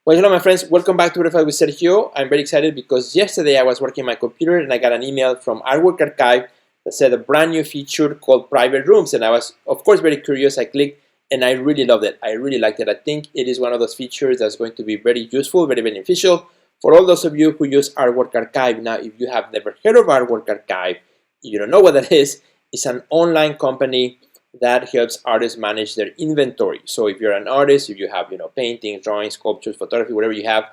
Well, hello, my friends. Welcome back to Verify with Sergio. I'm very excited because yesterday I was working on my computer and I got an email from Artwork Archive that said a brand new feature called private rooms. And I was, of course, very curious. I clicked and I really loved it. I really liked it. I think it is one of those features that's going to be very useful, very beneficial for all those of you who use Artwork Archive. Now, if you have never heard of Artwork Archive, you don't know what that is, it's an online company that helps artists manage their inventory. So if you're an artist, if you have paintings, drawings, sculptures, photography, whatever you have,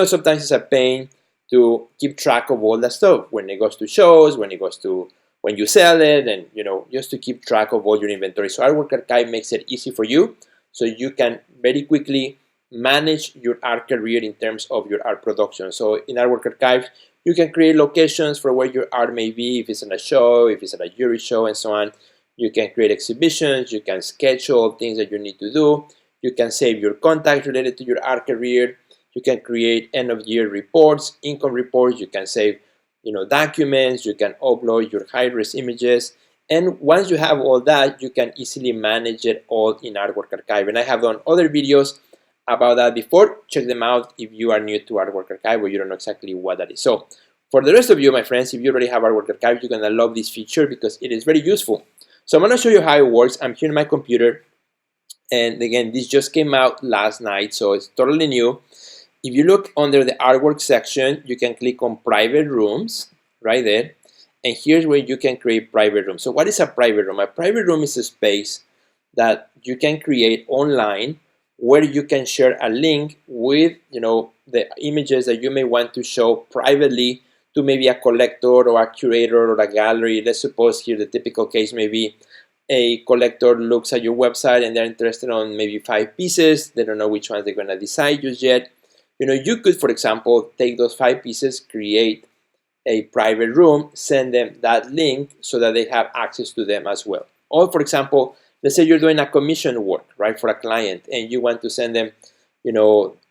sometimes it's a pain to keep track of all that stuff when it goes to shows, when you sell it, and just to keep track of all your inventory. So Artwork Archive makes it easy for you, so you can very quickly manage your art career in terms of your art production. So in Artwork Archive, you can create locations for where your art may be, if it's in a show, if it's at a jury show, and so on. You can create exhibitions, you can schedule things that you need to do, you can save your contacts related to your art career, you can create end-of-year reports, income reports, you can save documents, you can upload your high-res images, and once you have all that, you can easily manage it all in Artwork Archive. And I have done other videos about that before. Check them out if you are new to Artwork Archive or you don't know exactly what that is. So for the rest of you, my friends, if you already have Artwork Archive, you're going to love this feature because it is very useful. So I'm going to show you how it works. I'm here on my computer, and again, this just came out last night, so it's totally new. If you look under the artwork section, you can click on private rooms right there, and here's where you can create private rooms. So what is a private room? A private room is a space that you can create online where you can share a link with the images that you may want to show privately to maybe a collector or a curator or a gallery. Let's suppose here the typical case may be a collector looks at your website and they're interested on maybe 5 pieces. They don't know which ones they're going to decide just yet. You could, for example, take those 5 pieces, create a private room, send them that link so that they have access to them as well. Or, for example, let's say you're doing a commission work, right, for a client, and you want to send them,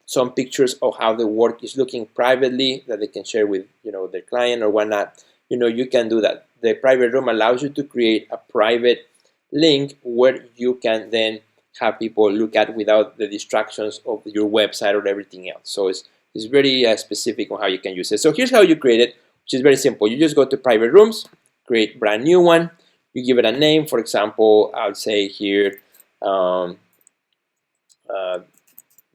some pictures of how the work is looking privately that they can share with their client or whatnot. You can do that. The private room allows you to create a private link where you can then have people look at without the distractions of your website or everything else. So it's very specific on how you can use it. So here's how you create it, which is very simple. You just go to private rooms, create brand new one. You give it a name. For example, I'll say here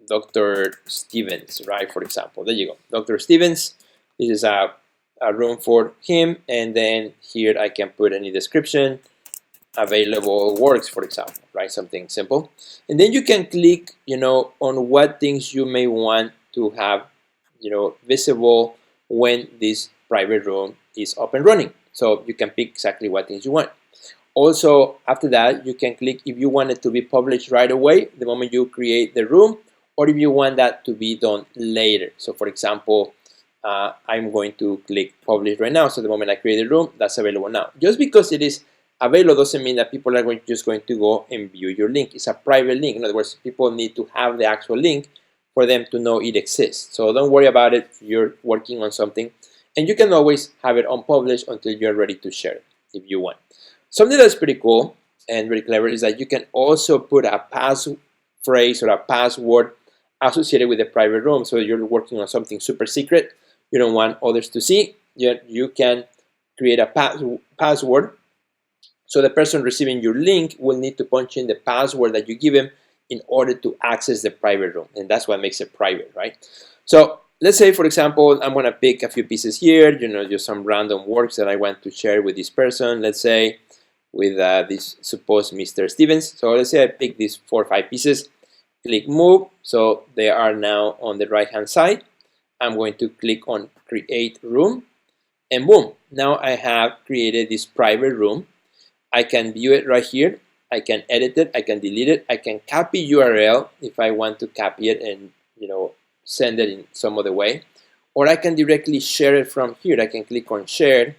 Dr. Stevens, right? For example, there you go, Dr. Stevens. This is a room for him, and then here I can put any description, available works, for example, right? Something simple, and then you can click, on what things you may want to have, visible when this private room is up and running. So you can pick exactly what things you want. Also, after that, you can click if you want it to be published right away, the moment you create the room, or if you want that to be done later. So for example, I'm going to click publish right now. So the moment I create the room, that's available now. Just because it is available doesn't mean that people are just going to go and view your link. It's a private link. In other words, people need to have the actual link for them to know it exists. So don't worry about it if you're working on something. And you can always have it unpublished until you're ready to share it if you want. Something that's pretty cool and very clever is that you can also put a passphrase or a password associated with the private room. So you're working on something super secret, you don't want others to see, yet you can create a password. So the person receiving your link will need to punch in the password that you give him in order to access the private room. And that's what makes it private, right? So let's say, for example, I'm going to pick a few pieces here, just some random works that I want to share with this person. Let's say with this supposed Mr. Stevens. So let's say I pick these 4 or 5 pieces. Click move, so they are now on the right hand side. I'm going to click on create room, and boom, now I have created this private room. I can view it right here. I can edit it, I can delete it, I can copy URL if I want to copy it and send it in some other way, or I can directly share it from here. I can click on share,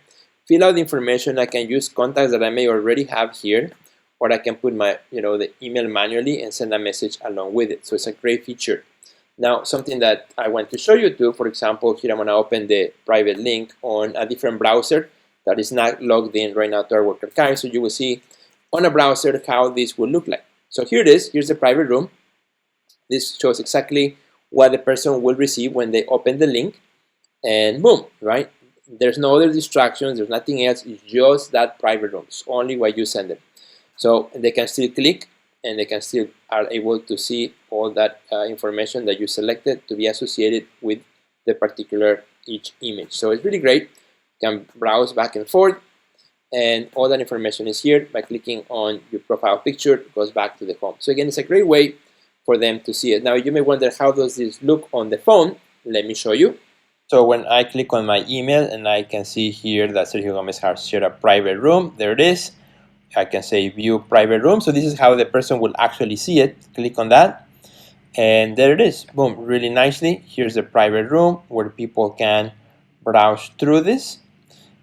fill out the information. I can use contacts that I may already have here, or I can put my, the email manually and send a message along with it. So it's a great feature. Now, something that I want to show you too, for example, here I'm going to open the private link on a different browser that is not logged in right now to Artwork Archive. So you will see on a browser how this will look like. So here it is. Here's the private room. This shows exactly what the person will receive when they open the link, and boom, right? There's no other distractions, there's nothing else, it's just that private room. It's only what you send them. So they can still click and they can still are able to see all that information that you selected to be associated with the particular each image. So it's really great. You can browse back and forth, and all that information is here. By clicking on your profile picture, it goes back to the home. So again, it's a great way for them to see it. Now you may wonder, how does this look on the phone? Let me show you. So when I click on my email, and I can see here that Sergio Gomez has shared a private room, there it is. I can say view private room. So this is how the person will actually see it. Click on that, and there it is. Boom, really nicely. Here's the private room where people can browse through this,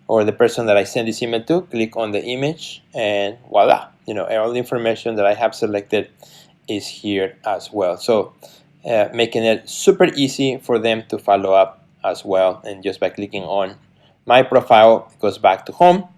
or the person that I send this email to. Click on the image, and voila, all the information that I have selected is here as well. So making it super easy for them to follow up as well. And just by clicking on my profile, it goes back to home,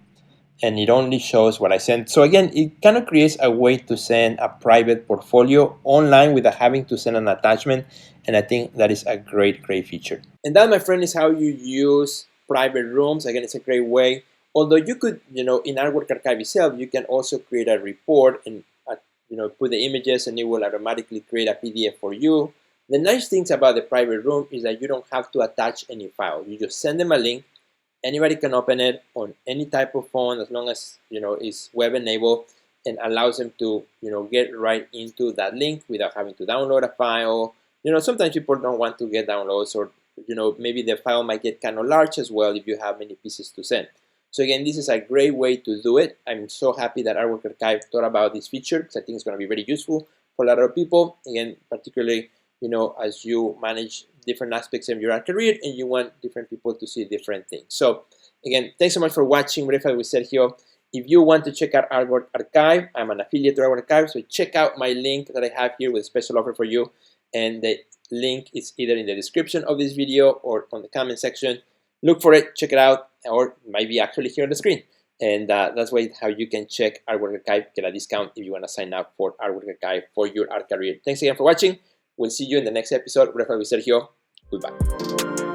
and it only shows what I sent. So again, it kind of creates a way to send a private portfolio online without having to send an attachment, and I think that is a great feature. And that, my friend, is how you use private rooms. Again, it's a great way. Although you could, in Artwork Archive itself, you can also create a report and put the images, and it will automatically create a PDF for you. The nice things about the private room is that you don't have to attach any file. You just send them a link. Anybody can open it on any type of phone, as long as it's web enabled, and allows them to get right into that link without having to download a file. Sometimes people don't want to get downloads, or maybe the file might get kind of large as well if you have many pieces to send. So again, this is a great way to do it. I'm so happy that Artwork Archive thought about this feature, because I think it's going to be very useful for a lot of people. Again, particularly as you manage different aspects of your art career and you want different people to see different things. So again, thanks so much for watching Verify with Sergio. If you want to check out Artwork Archive, I'm an affiliate to Artwork Archive, so check out my link that I have here with a special offer for you. And the link is either in the description of this video or on the comment section. Look for it, check it out, or it might be actually here on the screen. And that's how you can check Artwork Archive, get a discount if you want to sign up for Artwork Archive for your art career. Thanks again for watching. We'll see you in the next episode. Verify with Sergio. Goodbye.